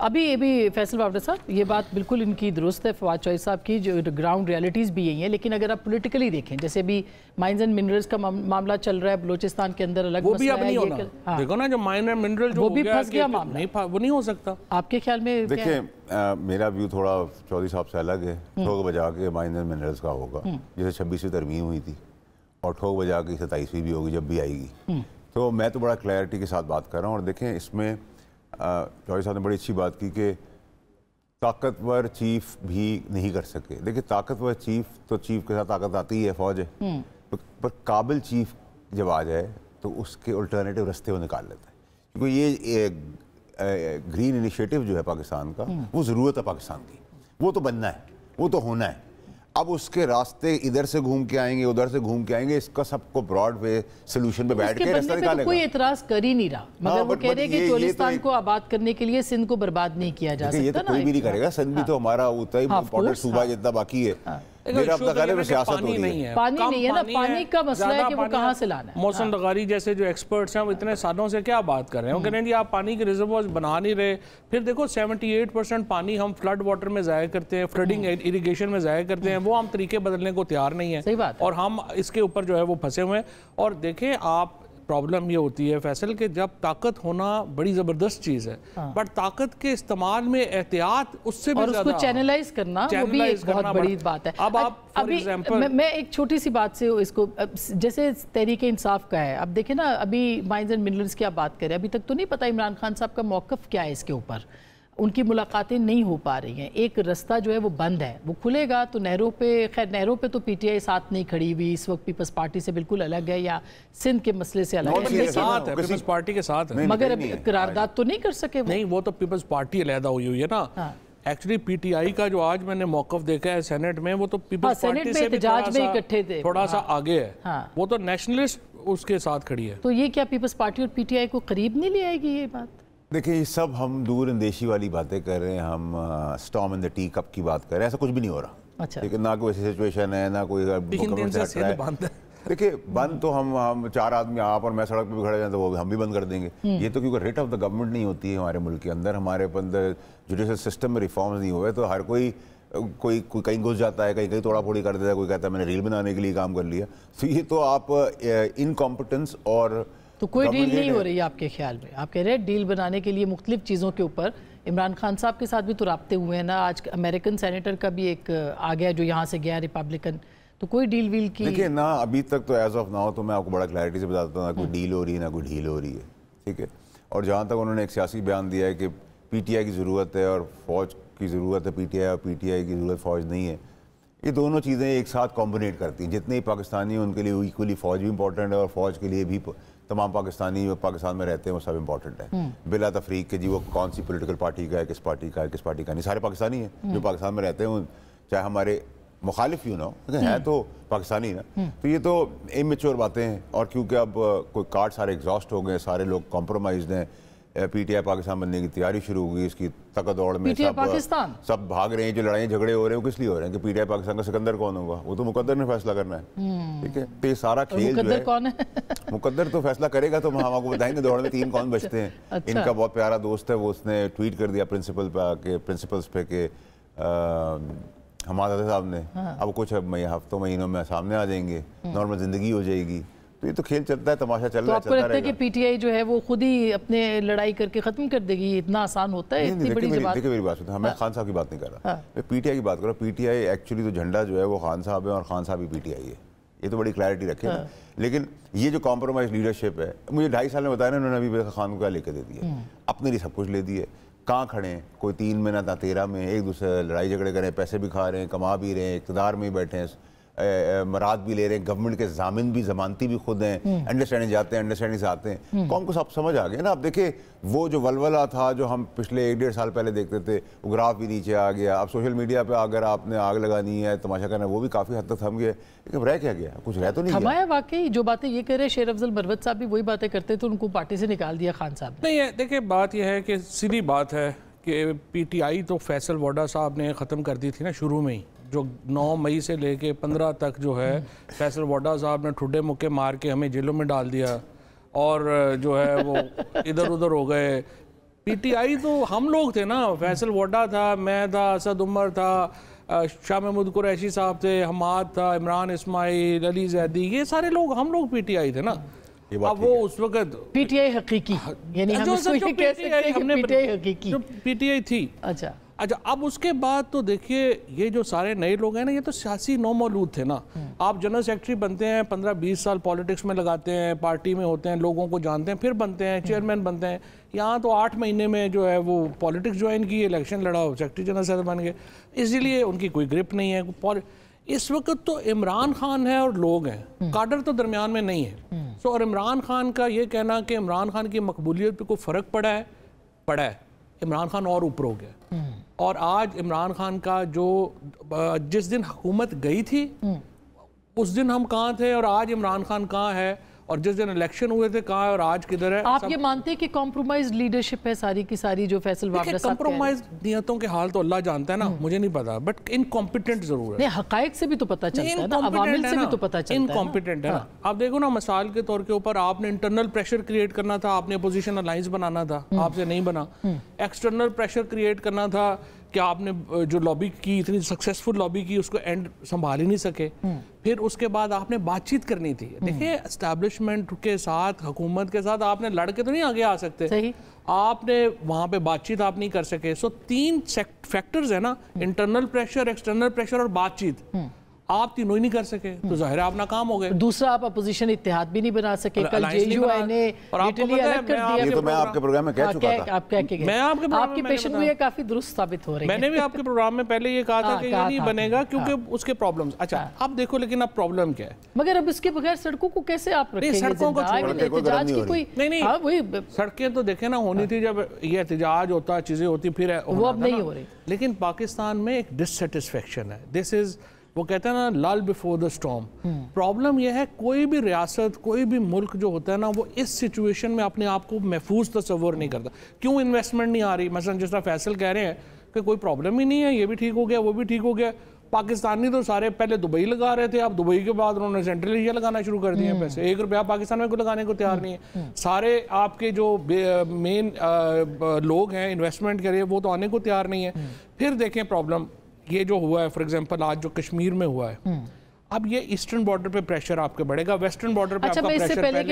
ابھی فیصل وافدہ صاحب یہ بات بالکل ان کی درست ہے، فواد چوہدری صاحب کی، جو گراؤنڈ ریالٹیز بھی یہی ہیں، لیکن اگر آپ پولیٹیکلی دیکھیں جیسے بھی مائنز اینڈ منرلز کا معاملہ چل رہا ہے بلوچستان کے اندر، الگ وہ بھی اب نہیں ہونا، دیکھو نا جو مائن اینڈ منرل جو وہ بھی پھنس گیا معاملہ، وہ نہیں ہو سکتا۔ آپ کے خیال میں دیکھیں میرا ویو تھوڑا چودھری صاحب سے الگ ہے، ٹھوک بجا کے مائن اینڈ منرلز کا ہوگا، جیسے 26ویں ترمیم ہوئی تھی، اور ٹھوک بجا کے 27ویں بھی ہوگی جب بھی آئے گی۔ تو میں تو بڑا کلیئرٹی کے ساتھ بات کر رہا ہوں، اور دیکھیں اس میں چوہدری صاحب نے بڑی اچھی بات کی کہ طاقتور چیف بھی نہیں کر سکے۔ دیکھیں طاقتور چیف تو چیف کے ساتھ طاقت آتی ہے، فوج ہے، پر قابل چیف جب آ جائے تو اس کے الٹرنیٹیو رستے وہ نکال لیتا ہے، کیونکہ یہ گرین انیشیٹو جو ہے پاکستان کا، وہ ضرورت ہے پاکستان کی، وہ تو بننا ہے، وہ تو ہونا ہے۔ اب اس کے راستے ادھر سے گھوم کے آئیں گے، ادھر سے گھوم کے آئیں گے، اس کا سب کو براڈ وے سلوشن پہ بیٹھ کے رستہ نکالے گا۔ کوئی اعتراض کر ہی نہیں رہا، مگر وہ کہہ رہے کہ چولستان کو آباد کرنے کے لیے سندھ کو برباد نہیں کیا جا سکتا۔ یہ تو کوئی بھی نہیں کرے گا، سندھ بھی تو ہمارا اتنا ہی امپورٹنٹ صوبہ جتنا باقی ہے۔ میرا اپنا خیال ہے میں سیاست ہو رہی ہے، پانی نہیں ہے نا، پانی کا مسئلہ ہے کہ وہ کہاں سے لانا ہے۔ موسم نگاری جیسے جو ایکسپرٹس ہیں وہ اتنے سالوں سے کیا بات کر رہے ہیں، وہ کہہ رہے ہیں جی آپ پانی کے ریزروائرز بنا نہیں رہے، پھر دیکھو 78% پانی ہم فلڈ واٹر میں ضائع کرتے ہیں، فلڈنگ اریگیشن میں ضائع کرتے ہیں، وہ ہم طریقے بدلنے کو تیار نہیں ہیں، اور ہم اس کے اوپر جو ہے وہ پھنسے ہوئے ہیں۔ اور دیکھیں آپ پرابلم یہ ہوتی ہے فیصل کہ جب طاقت ہونا بڑی زبردست چیز ہے، بٹ طاقت کے استعمال میں احتیاط اس سے بھی زیادہ، اور اس کو چینلائز کرنا وہ بھی ایک بہت بڑی بات ہے۔ اب آپ ابھی میں ایک چھوٹی سی بات سے اس کو، جیسے تحریک انصاف کا ہے، اب دیکھیں نا ابھی مائنز اینڈ منرلز کی آپ بات کریں، ابھی تک تو نہیں پتا عمران خان صاحب کا موقف کیا ہے اس کے اوپر، ان کی ملاقاتیں نہیں ہو پا رہی ہیں، ایک رستہ جو ہے وہ بند ہے، وہ کھلے گا تو نہروں پہ، خیر نہروں پہ تو پی ٹی آئی ساتھ نہیں کھڑی ہوئی، اس وقت پیپلز پارٹی سے بالکل الگ ہے، یا سندھ کے مسئلے سے الگ ہے، پیپلز پارٹی کے ساتھ ہے، مگر قرارداد تو نہیں کر سکے۔ نہیں وہ تو پیپلز پارٹی علیحدہ ہوئی ہے نا۔ ایکچولی پی ٹی آئی کا جو آج میں نے موقف دیکھا ہے سینٹ میں، وہ تو پیپلز پارٹی سے بھی تھوڑا سا آگے ہے، وہ تو نیشنلسٹ اس کے ساتھ کھڑی ہے۔ تو یہ کیا پیپلز پارٹی اور پی ٹی آئی کو قریب نہیں لے آئے گی یہ بات؟ دیکھیں یہ سب ہم دور اندیشی والی باتیں کر رہے ہیں، ہم سٹارم ان دی ٹی کپ کی بات کر رہے ہیں، ایسا کچھ بھی نہیں ہو رہا، لیکن نہ کوئی ایسی سچویشن ہے، نہ کوئی گورنمنٹ سے ہٹ رہا ہے۔ دیکھیں بند تو ہم 4 آدمی آپ اور میں سڑک پہ بھی کھڑے جائیں تو وہ ہم بھی بند کر دیں گے، یہ تو کیونکہ ریٹ آف دا گورنمنٹ نہیں ہوتی ہے ہمارے ملک کے اندر، ہمارے اندر جوڈیشل سسٹم میں ریفارمز نہیں ہوئے، تو ہر کوئی کہیں گھس جاتا ہے، کہیں توڑا پھوڑی کر دیتا ہے، کوئی کہتا ہے میں نے ریل بنانے کے لیے کام کر لیا۔ تو یہ تو آپ انکمپٹنس اور تو کوئی ڈیل نہیں ہو رہی ہے آپ کے خیال میں؟ آپ کہہ رہے ہیں ڈیل بنانے کے لیے مختلف چیزوں کے اوپر عمران خان صاحب کے ساتھ بھی تو رابطے ہوئے ہیں نا، آج امریکن سینیٹر کا بھی ایک آ گیا جو یہاں سے گیا ریپبلکن، تو کوئی ڈیل ویل کی؟ دیکھیں نہ ابھی تک تو ایز آف ناؤ تو میں آپ کو بڑا کلیئرٹی سے بتاتا ہوں، نہ کوئی ڈیل ہو رہی ہے نہ کوئی ڈھیل ہو رہی ہے، ٹھیک ہے۔ اور جہاں تک انہوں نے ایک سیاسی بیان دیا ہے کہ پی ٹی آئی کی ضرورت ہے اور فوج کی ضرورت ہے پی ٹی آئی، اور پی ٹی آئی کی ضرورت فوج نہیں ہے، یہ دونوں چیزیں ایک ساتھ کمبینیٹ کرتی ہیں، جتنے پاکستانی ہیں ان کے لیے ایکولی فوج بھی امپورٹنٹ ہے، اور فوج کے لیے بھی تمام پاکستانی جو پاکستان میں رہتے ہیں وہ سب امپورٹنٹ ہے، بلا تفریق کہ جی وہ کون سی پولیٹیکل پارٹی کا ہے، کس پارٹی کا ہے، کس پارٹی کا نہیں، سارے پاکستانی ہیں جو پاکستان میں رہتے ہیں، چاہے ہمارے مخالف یوں نہ ہو، لیکن ہے تو پاکستانی نا۔ تو یہ تو امیچور باتیں ہیں، اور کیونکہ اب کوئی کارڈ سارے ایگزاسٹ ہو گئے، سارے لوگ کمپرومائزڈ ہیں، پی ٹی آئی پاکستان بننے کی تیاری شروع ہو گئی، اس کی تک دوڑ میں سب بھاگ رہے ہیں، جو لڑائیں جھگڑے ہو رہے ہیں وہ کس لیے ہو رہے ہیں کہ پی ٹی آئی پاکستان کا سکندر کون ہوگا، وہ تو مقدر نے فیصلہ کرنا ہے، ٹھیک ہے۔ تو یہ سارا کھیل جو ہے مقدر تو فیصلہ کرے گا، تو ہم آپ کو بتائیں گے دوڑ میں 3 کون بچتے ہیں۔ ان کا بہت پیارا دوست ہے، وہ اس نے ٹویٹ کر دیا پرنسپلز پہ کہ حماد صاحب نے اب کچھ ہفتوں مہینوں میں سامنے آ جائیں گے، نارمل زندگی ہو جائے گی۔ تو یہ تو کھیل چلتا ہے، تماشا چل رہا ہے، تو آپ کو لگتا ہے کہ پی ٹی آئی جو ہے وہ خود ہی اپنے لڑائی کر کے ختم کر دے گی؟ اتنا آسان ہوتا ہے؟ اتنی بڑی بات؟ دیکھیں میری بات سنیں، میں خان صاحب کی بات نہیں کر رہا، میں پی ٹی آئی کی بات کر رہا ہوں۔ پی ٹی آئی ایکچولی تو جھنڈا جو ہے وہ خان صاحب ہے، اور خان صاحب ہی پی ٹی آئی ہے، یہ تو بڑی کلیئرٹی رکھے نا۔ لیکن یہ جو کمپرومائز لیڈرشپ ہے، مجھے 2.5 سال میں بتایا نا انہوں نے ابھی خان کو کیا لے کے دے دیا، اپنے لیے سب کچھ لے دیے، کہاں کھڑے ہیں، کوئی 3 میں نہ 13 میں، ایک دوسرے لڑائی جھگڑے کریں، پیسے بھی کھا رہے ہیں، کما بھی رہے ہیں، اقتدار میں ہی بیٹھے ہیں، مراد بھی لے رہے ہیں، گورنمنٹ کے ضامن بھی ضمانتی بھی خود ہیں، انڈرسٹینڈنگ جاتے ہیں، انڈرسٹینڈنگ سے آتے ہیں، قوم کو سب سمجھ آ گیا نا۔ اب دیکھیں وہ جو ولولہ تھا جو ہم پچھلے 1.5 سال پہلے دیکھتے تھے، وہ گراف بھی نیچے آ گیا، اب سوشل میڈیا پہ اگر آپ نے آگ لگانی ہے، تماشا کرنا ہے، وہ بھی کافی حد تک تھم گیا، لیکن رہ کیا گیا؟ کچھ رہ تو نہیں تھمایا واقعی؟ جو باتیں یہ کہہ رہے شیر افضل مروت صاحب بھی وہی باتیں کرتے تھے، ان کو پارٹی سے نکال دیا خان صاحب نے۔ نہیں ہے، دیکھیں بات یہ ہے کہ سیدھی بات ہے کہ پی ٹی آئی تو فیصل ووڈا صاحب نے ختم کر دی تھی نا شروع میں ہی، جو 9 مئی سے لے کے 15 تک جو ہے فیصل ووڈا صاحب نے ٹھڈے مکے مار کے ہمیں جیلوں میں ڈال دیا، اور جو ہے وہ ادھر ادھر ہو گئے، پی ٹی آئی تو ہم لوگ تھے نا, فیصل وڈا تھا, میں تھا, اسد عمر تھا, شاہ محمود قریشی صاحب تھے, حماد تھا, عمران اسماعیل, علی زیدی, یہ سارے لوگ ہم لوگ پی ٹی آئی تھے نا. اب وہ اس وقت پی ٹی آئی حقیقی, یعنی ہم اس کو یہ کہہ سکتے ہیں کہ پی ٹی آئی حقیقی, پی ٹی آئی تھی. اچھا اب اس کے بعد تو دیکھیے یہ جو سارے نئے لوگ ہیں نا, یہ تو سیاسی نومولود تھے نا. آپ جنرل سیکرٹری بنتے ہیں, 15-20 سال پالیٹکس میں لگاتے ہیں, پارٹی میں ہوتے ہیں, لوگوں کو جانتے ہیں, پھر بنتے ہیں, چیئرمین بنتے ہیں. یہاں تو 8 مہینے میں جو ہے وہ پالیٹکس جوائن کی, الیکشن لڑا, سیکرٹری جنرل صدر بن گئے, اسی لیے ان کی کوئی گرپ نہیں ہے. اس وقت تو عمران خان ہے اور لوگ ہیں, کاڈر تو درمیان میں نہیں ہے. اور عمران خان کا یہ کہنا کہ عمران خان کی مقبولیت پہ کوئی فرق پڑا ہے, عمران خان اور اوپر ہو گیا. اور آج عمران خان کا جو جس دن حکومت گئی تھی اس دن ہم کہاں تھے, اور آج عمران خان کہاں ہے, اور جس دن الیکشن ہوئے تھے کہاں ہے, اور آج کدھر ہے. آپ یہ مانتے ہیں کہ کمپرومائز لیڈرشپ ہے ساری کی ساری جو فیصل وابرہ صاحب کمپرومائز نیتوں کے حال تو اللہ جانتا ہے نا, مجھے نہیں پتا, بٹ انکمپیٹنٹ ضرور ہے. نہیں, حقائق سے بھی تو پتہ چلتا ہے نا, عوامل سے بھی تو پتہ چلتا ہے. انکمپیٹنٹ ہے نا. آپ دیکھو نا, مثال کے طور کے اوپر آپ نے انٹرنل پریشر کریٹ کرنا تھا, آپ نے اپوزیشن الائنس بنانا تھا, آپ سے نہیں بنا. ایکسٹرنل پریشر کریٹ کرنا تھا کہ آپ نے جو لابی کی, اتنی سکسیسفل لابی کی, اس کو اینڈ سنبھال ہی نہیں سکے. پھر اس کے بعد آپ نے بات چیت کرنی تھی. دیکھیں اسٹیبلشمنٹ کے ساتھ, حکومت کے ساتھ آپ نے لڑ کے تو نہیں آگے آ سکتے, آپ نے وہاں پہ بات چیت آپ نہیں کر سکے. سو 3 فیکٹرز ہیں نا, انٹرنل پریشر, ایکسٹرنل پریشر اور بات چیت, آپ تینوں ہی نہیں کر سکے, تو ظاہر ہے آپ ناکام ہو گئے. دوسرا آپ اپوزیشن اتحاد بھی نہیں بنا سکے, کل جے یو آئی نے لٹرلی الگ کر دیا. یہ تو میں آپ کے پروگرام میں کہہ چکا تھا. آپ کہہ کے گئے, آپ کی پیشن گوئی کافی درست ثابت ہو رہی ہے. میں نے بھی آپ کے پروگرام میں پہلے یہ کہا تھا کہ یہ نہیں بنے گا کیونکہ اس کے پرابلمز. اچھا اب دیکھو, لیکن اب پرابلم کیا ہے, مگر اب اس کے بغیر سڑکوں کو کیسے آپ رکھیں گے؟ سڑکوں کو احتجاج کی کوئی نہیں, سڑکیں تو دیکھیں نا ہونی تھی جب یہ احتجاج ہوتا, چیزیں ہوتی, پھر وہ اب نہیں ہو رہی. لیکن پاکستان میں ایک ڈسسیٹسفیکشن ہے. دس از, وہ کہتے ہیں نا, لال بیفور دا اسٹارم. پرابلم یہ ہے, کوئی بھی ریاست, کوئی بھی ملک جو ہوتا ہے نا, وہ اس سچویشن میں اپنے آپ کو محفوظ تصور نہیں کرتا. کیوں انویسٹمنٹ نہیں آ رہی؟ مثلا جس طرح فیصل کہہ رہے ہیں کہ کوئی پرابلم ہی نہیں ہے, یہ بھی ٹھیک ہو گیا, وہ بھی ٹھیک ہو گیا. پاکستانی تو سارے پہلے دبئی لگا رہے تھے, اب دبئی کے بعد انہوں نے سینٹرل ایشیا لگانا شروع کر دیے پیسے. 1 روپیہ پاکستان میں کوئی لگانے کو تیار نہیں ہے. سارے آپ کے جو مین لوگ ہیں انویسٹمنٹ کے لیے, وہ تو آنے کو تیار نہیں ہے. پھر دیکھیں پرابلم یہ جو ہوا ہے, فار ایگزامپل آج جو کشمیر میں ہوا ہے, اب یہ ایسٹرن بارڈر پہ پریشر آپ کے بڑھے گا, ویسٹرن بارڈر پہ آپ کا پریشر پہلے